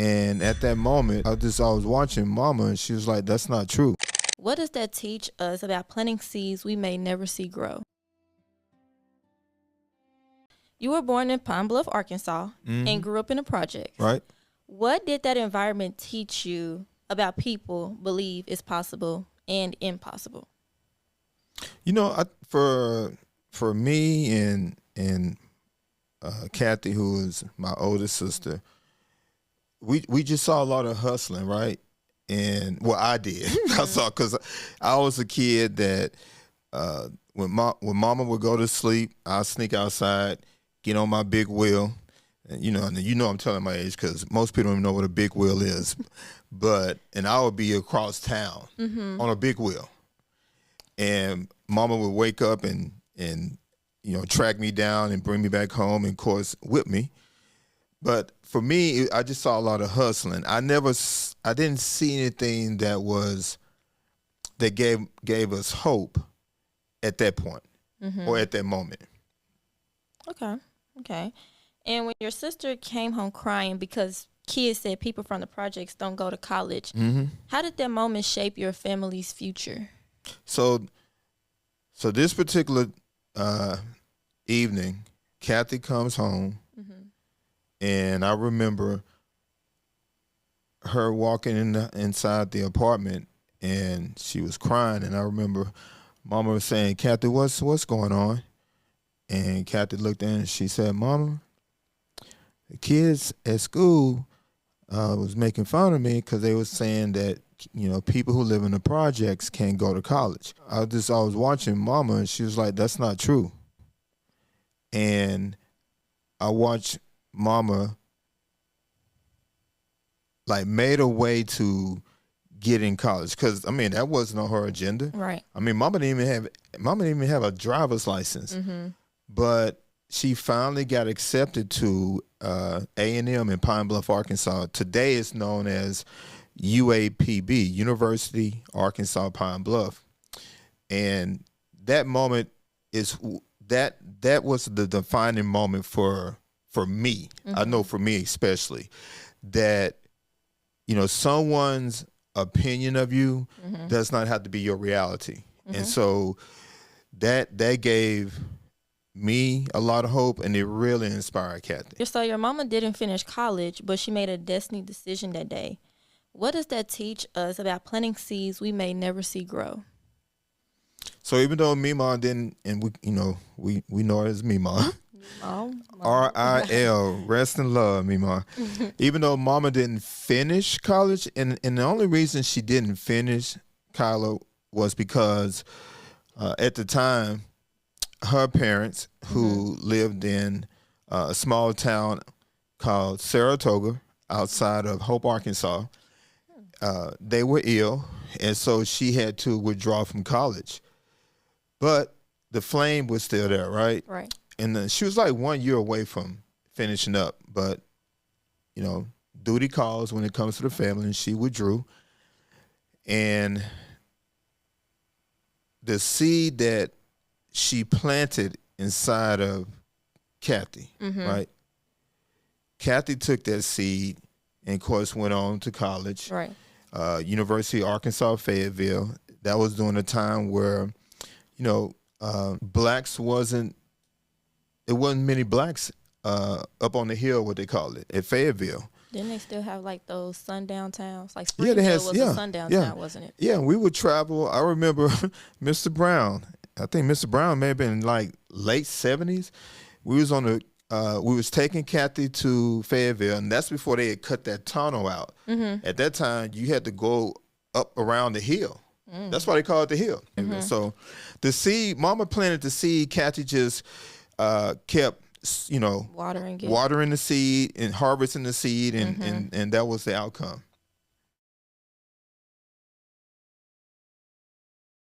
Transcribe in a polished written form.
And at that moment, I was watching Mama, and she was like, "That's not true." What does that teach us about planting seeds we may never see grow? You were born in Pine Bluff, Arkansas, and grew up in the projects. Right. What did that environment teach you about people believe is possible and impossible? You know, for me and Kathy, who is my oldest sister, we just saw a lot of hustling, right? And well, I did. I saw, because I was a kid that when Mama would go to sleep, I'd sneak outside, get on my big wheel. And you know I'm telling my age because most people don't even know what a big wheel is. And I would be across town on a big wheel. And Mama would wake up and track me down and bring me back home and, of course, whip me. But for me, I just saw a lot of hustling. I didn't see anything that gave us hope at that point or at that moment. Okay. And when your sister came home crying because kids said people from the projects don't go to college, how did that moment shape your family's future? So this particular evening, Kathy comes home, and I remember her walking inside the apartment, and she was crying. And I remember Mama was saying, "Kathy, what's going on?" And Kathy looked in and she said, "Mama, the kids at school was making fun of me because they was saying that people who live in the projects can't go to college." I was watching Mama, and she was like, "That's not true." And I watched Mama made a way to get in college, because that wasn't on her agenda. Right. Mama didn't even have a driver's license, but she finally got accepted to A&M in Pine Bluff, Arkansas. Today it's known as UAPB, University Arkansas Pine Bluff. And that moment that was the defining moment for me. I know for me especially, that someone's opinion of you does not have to be your reality. And so that gave me a lot of hope, and it really inspired Kathy. So your mama didn't finish college, but she made a destiny decision that day. What does that teach us about planting seeds we may never see grow? So even though Mima didn't, and we know her as Mima, RIL, rest in love, Mima. Even though Mama didn't finish college, and the only reason she didn't finish college was because at the time, her parents, who lived in a small town called Saratoga outside of Hope, Arkansas, they were ill, and so she had to withdraw from college. But the flame was still there, right? Right. And she was like 1 year away from finishing up, but duty calls when it comes to the family, and she withdrew. And the seed that she planted inside of Kathy, right? Kathy took that seed and, of course, went on to college. Right. University of Arkansas, Fayetteville. That was during a time where, blacks wasn't many blacks up on the hill, what they call it, at Fayetteville. Didn't they still have those sundown towns? Like Yeah, Springfield was a sundown town, wasn't it? Yeah, we would travel. I remember Mr. Brown. I think Mr. Brown may have been late 70s. We was taking Kathy to Fayetteville, and that's before they had cut that tunnel out. At that time, you had to go up around the hill. That's why they call it the hill. So the seed, Mama planted the seed. Kathy just kept, watering the seed and harvesting the seed, and that was the outcome.